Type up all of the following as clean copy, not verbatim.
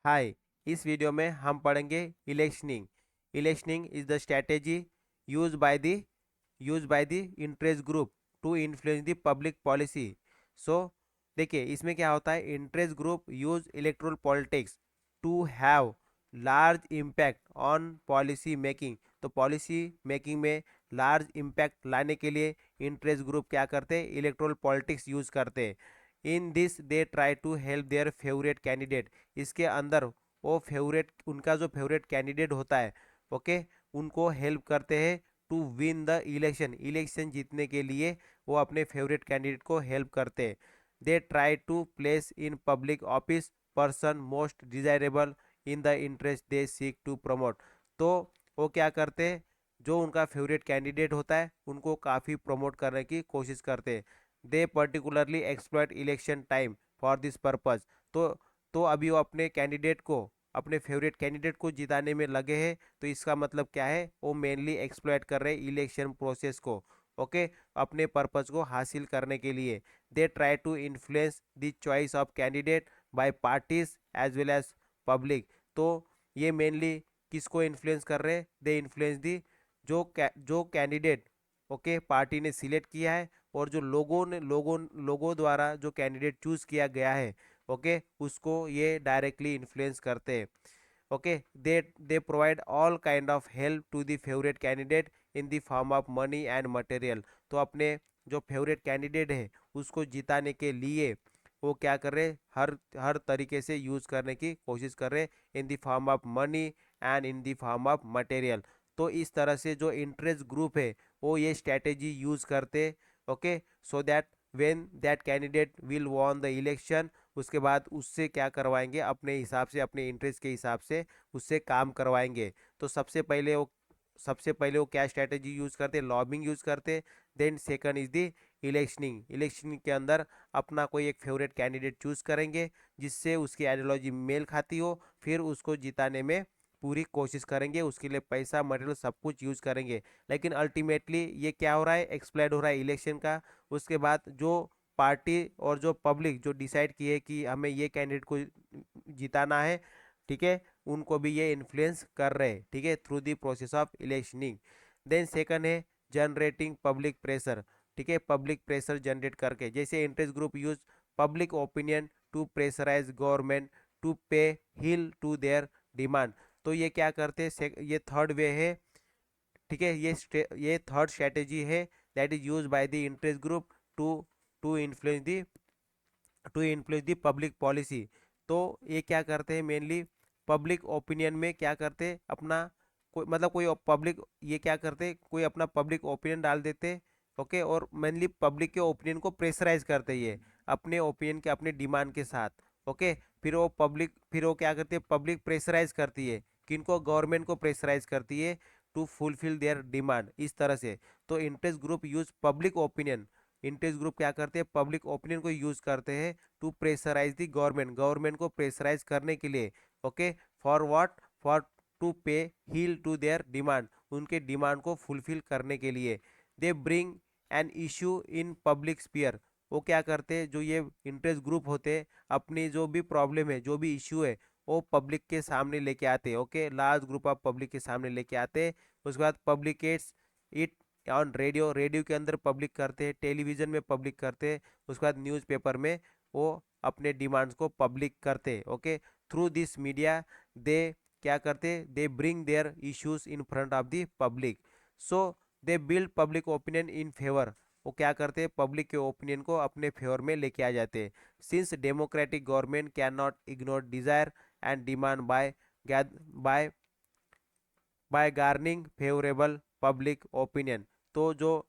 हाय। इस वीडियो में हम पढ़ेंगे electioneering. Electioneering is the strategy use by the interest group to influence the public policy. So देखिए इसमें क्या होता है, interest group use electoral politics to have large impact on policy making. तो पॉलिसी मेकिंग में लार्ज इम्पैक्ट लाने के लिए इंटरेस्ट ग्रुप क्या करते हैं, इलेक्ट्रल पॉलिटिक्स यूज करते हैं। In this they try to help their favourite candidate. इसके अंदर वो फेवरेट, उनका जो फेवरेट कैंडिडेट होता है, ओके, उनको हेल्प करते हैं to win the election. Election जीतने के लिए वो अपने फेवरेट कैंडिडेट को हेल्प करते हैं। They try to place in public office person most desirable in the interest they seek to promote. तो वो क्या करते हैं, जो उनका फेवरेट कैंडिडेट होता है उनको काफ़ी प्रमोट करने की कोशिश करते हैं। They particularly exploit election time for this purpose. तो अभी वो अपने कैंडिडेट को, अपने फेवरेट कैंडिडेट को जिताने में लगे हैं। तो इसका मतलब क्या है, वो मेनली एक्सप्लॉइट कर रहे हैं इलेक्शन प्रोसेस को, ओके, अपने पर्पज को हासिल करने के लिए। They try to influence the choice of candidate by parties as well as public. तो ये मेनली किसको इन्फ्लुएंस कर रहे हैं, दे इन्फ्लुएंस दी जो कैंडिडेट, ओके, पार्टी ने सिलेक्ट किया है और जो लोगों द्वारा जो कैंडिडेट चूज किया गया है, ओके, उसको ये डायरेक्टली इन्फ्लुएंस करते हैं। Okay, they provide all kind of help to the favourite candidate in the form of money and material. तो अपने जो फेवरेट कैंडिडेट है उसको जिताने के लिए वो क्या कर रहे हैं, हर तरीके से यूज करने की कोशिश कर रहे हैं, इन the form of money and in the form of material. तो इस तरह से जो इंटरेस्ट ग्रुप है वो ये स्ट्रैटेजी यूज करते, okay, so that when that candidate will won the election, उसके बाद उससे क्या करवाएंगे, अपने हिसाब से, अपने इंटरेस्ट के हिसाब से उससे काम करवाएंगे। तो सबसे पहले वो क्या स्ट्रैटेजी यूज करते, लॉबिंग यूज करते। Then second is the electioneering. Electioneering के अंदर अपना कोई एक फेवरेट कैंडिडेट चूज करेंगे जिससे उसकी आइडियोलॉजी मेल खाती हो, फिर उसको जिताने में पूरी कोशिश करेंगे, उसके लिए पैसा मटेरियल सब कुछ यूज करेंगे। लेकिन अल्टीमेटली ये क्या हो रहा है, एक्सप्लाइड हो रहा है इलेक्शन का। उसके बाद जो पार्टी और जो पब्लिक जो डिसाइड किए कि हमें ये कैंडिडेट को जिताना है, ठीक है, उनको भी ये इन्फ्लुएंस कर रहे हैं, ठीक है, through the process of electioneering. Then second है जनरेटिंग पब्लिक प्रेशर। ठीक है, पब्लिक प्रेशर जनरेट करके, जैसे interest group use public opinion to pressurise government to pay heed to their demand. तो ये क्या करते हैं, ये थर्ड वे है, ठीक है, ये थर्ड स्ट्रेटेजी है that is use by the interest group to to influence the public policy. तो ये क्या करते हैं, मेनली पब्लिक ओपिनियन में क्या करते हैं, अपना कोई मतलब कोई पब्लिक, ये क्या करते हैं, कोई अपना पब्लिक ओपिनियन डाल देते, ओके, और मेनली पब्लिक के ओपिनियन को प्रेशराइज करते हैं ये अपने ओपिनियन के, अपने डिमांड के साथ, ओके। फिर वो क्या करती है, पब्लिक प्रेशराइज करती है किनको, गवर्नमेंट को प्रेशराइज करती है टू फुलफिल देयर डिमांड, इस तरह से। तो interest group use public opinion, interest group क्या करते हैं, पब्लिक ओपिनियन को यूज करते हैं टू प्रेशराइज द गवर्नमेंट को प्रेशराइज करने के लिए, okay, for what, for to pay heel to their demand, उनके डिमांड को फुलफिल करने के लिए। They bring an issue in public sphere. वो क्या करते हैं, जो ये इंटरेस्ट ग्रुप होते हैं, अपनी जो भी प्रॉब्लम है, जो भी इशू है, वो पब्लिक के सामने लेके आते हैं, okay, large group of public के सामने लेके आते हैं। उसके बाद पब्लिकेट्स इट ऑन रेडियो, रेडियो के अंदर पब्लिक करते हैं, टेलीविजन में पब्लिक करते हैं, उसके बाद न्यूज़पेपर में वो अपने डिमांड्स को पब्लिक करते हैं, ओके। थ्रू दिस मीडिया दे क्या करते, they bring their issues in front of the public. So they build public opinion in favour. वो क्या करते हैं, पब्लिक के ओपिनियन को अपने फेवर में लेके आ जाते हैं। Since democratic government can not ignore desire and demand by by garnering favourable public opinion. तो जो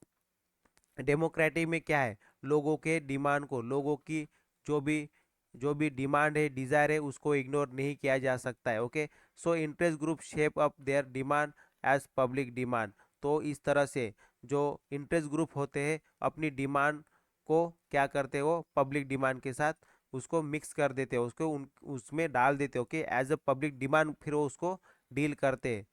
डेमोक्रेटिक में क्या है, लोगों के डिमांड को, लोगों की जो भी जो भी डिमांड है, डिजायर है, उसको इग्नोर नहीं किया जा सकता है, okay. So interest group shape up their demand as public demand. तो इस तरह से जो इंटरेस्ट ग्रुप होते हैं अपनी डिमांड को क्या करते हैं, वो पब्लिक डिमांड के साथ उसको मिक्स कर देते हैं, उसमें डाल देते हैं, okay, as a public demand, फिर वो उसको डील करते हैं,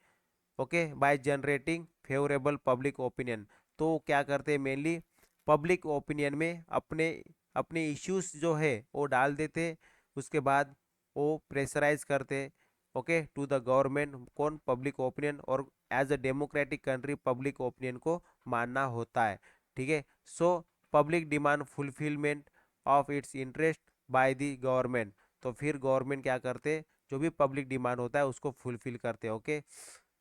okay, by generating favourable public opinion. तो क्या करते हैं, मेनली पब्लिक ओपिनियन में अपने अपने इश्यूज जो है वो डाल देते। उसके बाद वो प्रेशराइज करते ओके टू द गवर्नमेंट, कौन, पब्लिक ओपिनियन, और as a democratic country public opinion को मानना होता है, ठीक है। So public demand fulfilment of its interest by the government, तो फिर गवर्नमेंट क्या करते, जो भी पब्लिक डिमांड होता है उसको फुलफिल करते, okay.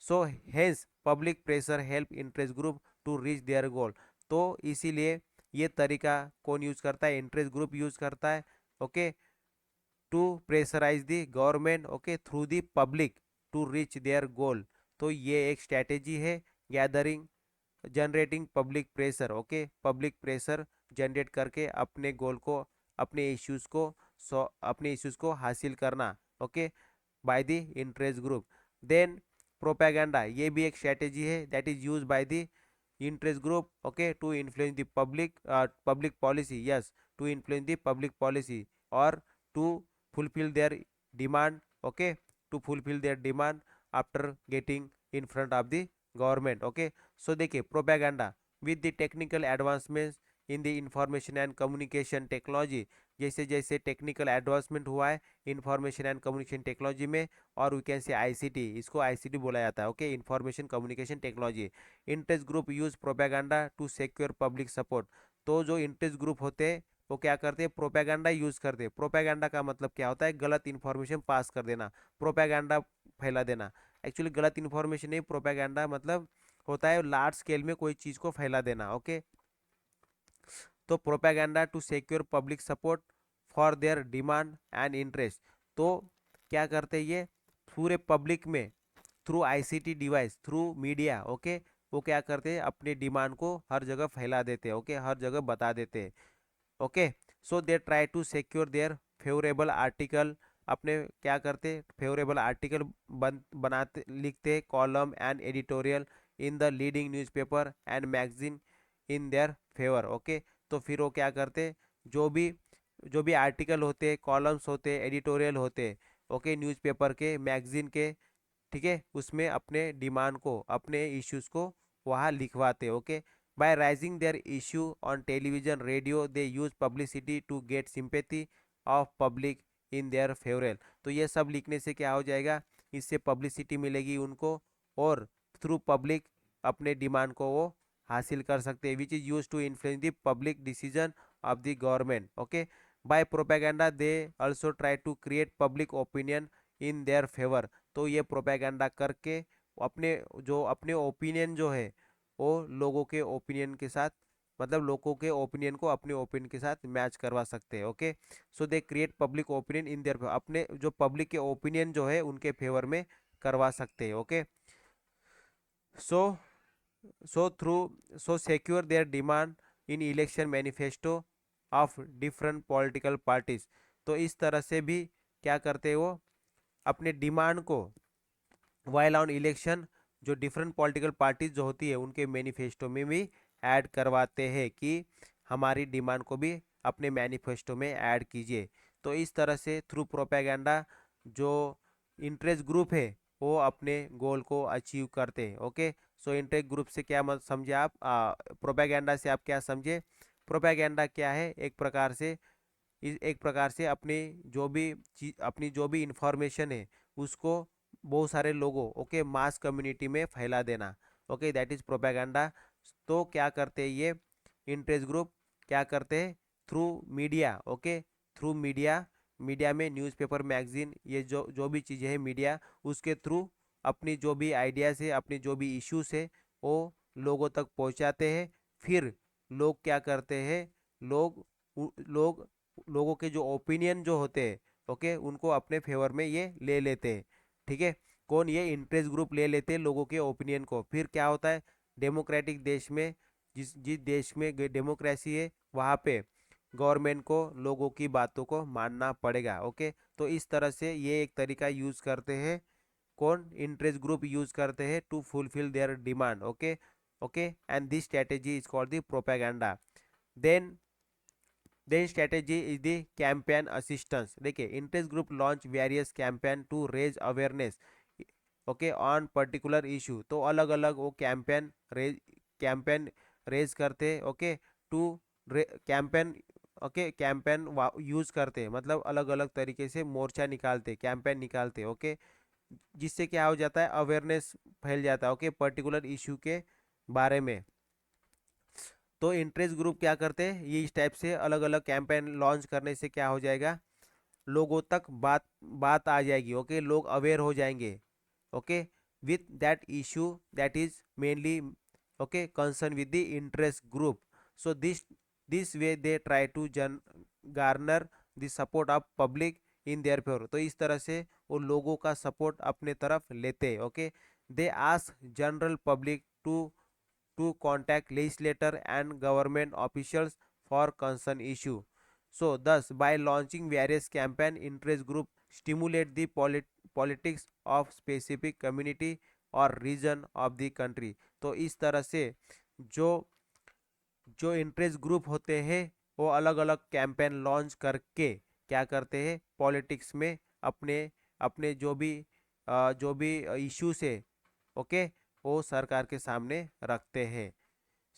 So hence public pressure help interest group to reach their goal, तो इसीलिए ये तरीका कौन यूज करता है, इंटरेस्ट ग्रुप यूज करता है, okay, to pressurise the government, okay, through the public to reach their goal. तो ये एक स्ट्रैटेजी है, gathering generating public pressure, okay, public pressure generate करके अपने गोल को, अपने इश्यूज को, अपने इश्यूज को हासिल करना, okay, by the interest group. Then propaganda, ये भी एक स्ट्रैटेजी है that is use by the interest group, okay, to influence the public policy, yes, to influence the public policy or to fulfill their demand, okay, to fulfill their demand after getting in front of the government, okay। so देखिए propaganda, with the technical advancements in the information and communication technology, जैसे जैसे technical advancement हुआ है information and communication technology में, और we can say ICT, इसको ICT बोला जाता है, okay, information communication technology. Interest group use propaganda to secure public support, तो जो इंटरेस्ट ग्रुप होते हैं वो क्या करते हैं, प्रोपेगेंडा यूज करते हैं। प्रोपेगेंडा का मतलब क्या होता है, गलत इन्फॉर्मेशन पास कर देना, प्रोपेगेंडा फैला देना। एक्चुअली गलत इन्फॉर्मेशन नहीं, प्रोपेगेंडा मतलब होता है लार्ज स्केल में कोई चीज को फैला देना, ओके। तो propaganda to secure public support for their demand and interest, तो क्या करते हैं ये पूरे पब्लिक में through ICT device, through media, okay, वो क्या करते हैं अपने डिमांड को हर जगह फैला देते हैं, ओके, हर जगह बता देते हैं, okay. So they try to secure their favourable article, अपने क्या करते फेवरेबल आर्टिकल बनाते, लिखते column and editorial in the leading newspaper and magazine in their favour, okay. तो फिर वो क्या करते, जो भी जो भी आर्टिकल होते, कॉलम्स होते, एडिटोरियल होते, ओके, न्यूज़पेपर के, मैगजीन के, ठीक है, उसमें अपने डिमांड को, अपने इश्यूज को वहाँ लिखवाते, okay. By raising their issue on television radio they use publicity to get sympathy of public in their favour, तो ये सब लिखने से क्या हो जाएगा, इससे पब्लिसिटी मिलेगी उनको, और थ्रू पब्लिक अपने डिमांड को वो हासिल कर सकते हैं, which is use to influence the public decision of the government, okay. By propaganda they also try to create public opinion in their favour, तो ये प्रोपेगेंडा करके अपने जो अपने ओपिनियन जो है वो लोगों के ओपिनियन के साथ, मतलब लोगों के ओपिनियन को अपने ओपिनियन के साथ मैच करवा सकते हैं, okay. So they create public opinion in there, अपने जो पब्लिक के ओपिनियन जो है उनके फेवर में करवा सकते हैं, okay. So so through so secure their demand in election manifesto of different political parties, तो इस तरह से भी क्या करते हैं वो अपने डिमांड को वाइल ऑन इलेक्शन, जो डिफरेंट पॉलिटिकल पार्टीज जो होती है उनके मैनिफेस्टो में भी ऐड करवाते हैं कि हमारी डिमांड को भी अपने मैनिफेस्टो में ऐड कीजिए। तो इस तरह से थ्रू प्रोपेगेंडा जो इंटरेस्ट ग्रुप है वो अपने गोल को अचीव करते हैं, ओके। सो इंटरेस्ट ग्रुप से क्या मत समझे आप, प्रोपेगेंडा से आप क्या समझे, प्रोपेगेंडा क्या है, एक प्रकार से अपनी जो भी चीज, अपनी जो भी इंफॉर्मेशन है उसको बहुत सारे लोगों, ओके, मास कम्युनिटी में फैला देना, ओके, दैट इज प्रोपेगेंडा। तो क्या करते हैं ये इंटरेस्ट ग्रुप, क्या करते हैं through media, okay, through media, media में न्यूज़पेपर, मैगजीन, ये जो जो भी चीज़ें हैं मीडिया, उसके थ्रू अपनी जो भी आइडियाज़ है, अपनी जो भी इश्यूज है वो लोगों तक पहुंचाते हैं। फिर लोग क्या करते हैं, लोग लोग लोगों के जो ओपिनियन जो होते हैं, ओके, उनको अपने फेवर में ये ले लेते हैं, ठीक है। कौन, ये इंटरेस्ट ग्रुप ले लेते हैं लोगों के ओपिनियन को। फिर क्या होता है डेमोक्रेटिक देश में, जिस जिस देश में डेमोक्रेसी है वहाँ पे गवर्नमेंट को लोगों की बातों को मानना पड़ेगा, ओके। तो इस तरह से ये एक तरीका यूज करते हैं, कौन, इंटरेस्ट ग्रुप यूज करते हैं to fulfil their demand, okay, okay, and this strategy is called the propaganda. Then strategy is the campaign assistance, देखिए interest group launch various campaign to raise awareness, okay, on particular issue, तो अलग अलग वो campaign raise करते हैं, okay, to campaign okay campaign use करते, मतलब अलग अलग तरीके से मोर्चा निकालते, कैंपेन निकालते। ओके, जिससे क्या हो जाता है, अवेयरनेस फैल जाता है ओके पर्टिकुलर इशू के बारे में। तो इंटरेस्ट ग्रुप क्या करते हैं, ये इस टाइप से अलग अलग कैंपेन लॉन्च करने से क्या हो जाएगा, लोगों तक बात बात आ जाएगी। ओके, लोग अवेयर हो जाएंगे। Okay, with that issue that is mainly okay concern with the interest group. So this way they try to garner the support of public in their favour. तो इस तरह से वो लोगों का सपोर्ट अपने तरफ लेते हैं। Okay, they ask general public to contact legislator and government officials for concern issue. So, thus, by launching various campaign, interest group stimulate the politics of specific community और रीजन ऑफ द कंट्री। तो इस तरह से जो जो interest group होते हैं वो अलग अलग कैंपेन लॉन्च करके क्या करते हैं, पॉलिटिक्स में अपने अपने जो भी इश्यूज है ओके वो सरकार के सामने रखते हैं।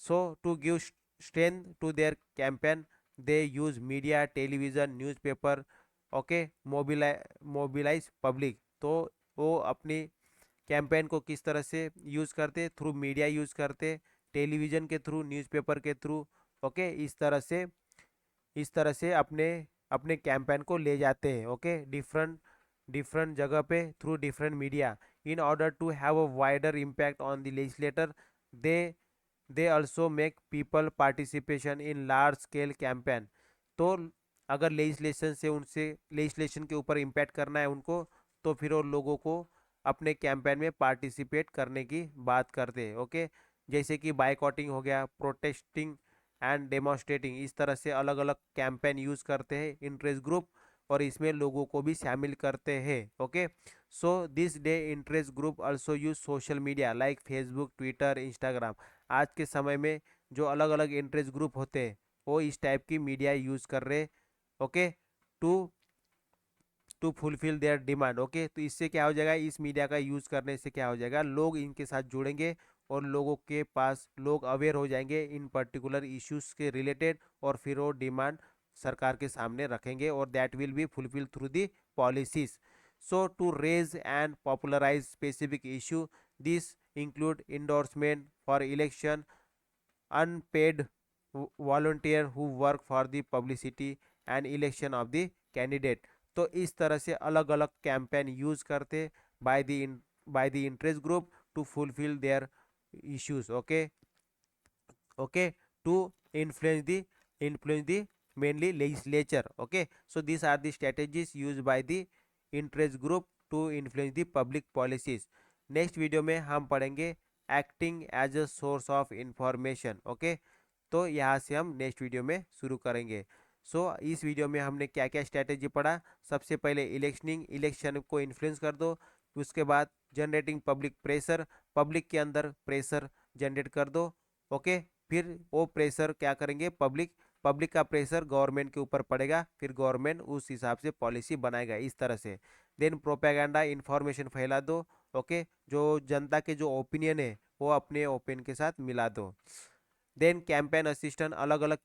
So to give strength to their campaign they use media, television, newspaper okay mobilise public. तो वो अपनी कैंपेन को किस तरह से यूज़ करते, थ्रू मीडिया यूज़ करते, टेलीविज़न के थ्रू, न्यूज़पेपर के थ्रू। ओके, इस तरह से अपने अपने कैंपेन को ले जाते हैं। ओके, डिफरेंट डिफरेंट जगह पे through different media in order to have a wider impact on the legislator. They they also make people participation in large scale campaign. तो अगर लेजिस्लेशन के ऊपर इम्पैक्ट करना है उनको, तो फिर वो लोगों को अपने कैंपेन में पार्टिसिपेट करने की बात करते हैं। ओके, जैसे कि बाइकॉटिंग हो गया, प्रोटेस्टिंग एंड डेमोन्स्ट्रेटिंग, इस तरह से अलग अलग कैंपेन यूज करते हैं इंटरेस्ट ग्रुप और इसमें लोगों को भी शामिल करते हैं। Okay, so this day interest group also use social media like Facebook, Twitter, Instagram. आज के समय में जो अलग अलग इंटरेस्ट ग्रुप होते हैं वो इस टाइप की मीडिया यूज कर रहे। Okay, to to fulfil their demand. Okay, तो इससे क्या हो जाएगा, इस मीडिया का यूज करने से क्या हो जाएगा, लोग इनके साथ जुड़ेंगे और लोगों के पास लोग अवेयर हो जाएंगे इन पर्टिकुलर इश्यूज के रिलेटेड और फिर वो डिमांड सरकार के सामने रखेंगे और that will be fulfil through the policies. So to raise and popularise specific issue, this include endorsement for election, unpaid volunteer who work for the publicity and election of the candidate। तो इस तरह से अलग अलग campaign use करते by the interest group to fulfil their issues. Okay okay, to influence the mainly legislature। okay, so these are the strategies used by the interest group to influence the public policies। Next video में हम पढ़ेंगे acting as a source of information. Okay, तो यहाँ से हम next video में शुरू करेंगे। इस वीडियो में हमने क्या क्या स्ट्रैटेजी पढ़ा। सबसे पहले इलेक्शन को इन्फ्लुएंस कर दो। उसके बाद जनरेटिंग पब्लिक प्रेशर, पब्लिक के अंदर प्रेशर जनरेट कर दो। ओके, फिर वो प्रेशर क्या करेंगे, पब्लिक का प्रेशर गवर्नमेंट के ऊपर पड़ेगा, फिर गवर्नमेंट उस हिसाब से पॉलिसी बनाएगा इस तरह से। देन प्रोपेगेंडा, इंफॉर्मेशन फैला दो। ओके, जो जनता के जो ओपिनियन है वो अपने ओपिनियन के साथ मिला दो। देन कैंपेन असिस्टेंट, अलग अलग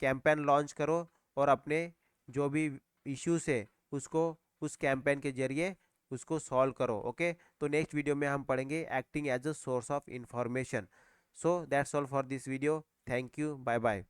कैंपेन लॉन्च करो और अपने जो भी इश्यूज है उसको उस कैंपेन के जरिए उसको सॉल्व करो। ओके, तो नेक्स्ट वीडियो में हम पढ़ेंगे acting as a source of information. So that's all for this video. Thank you, bye bye.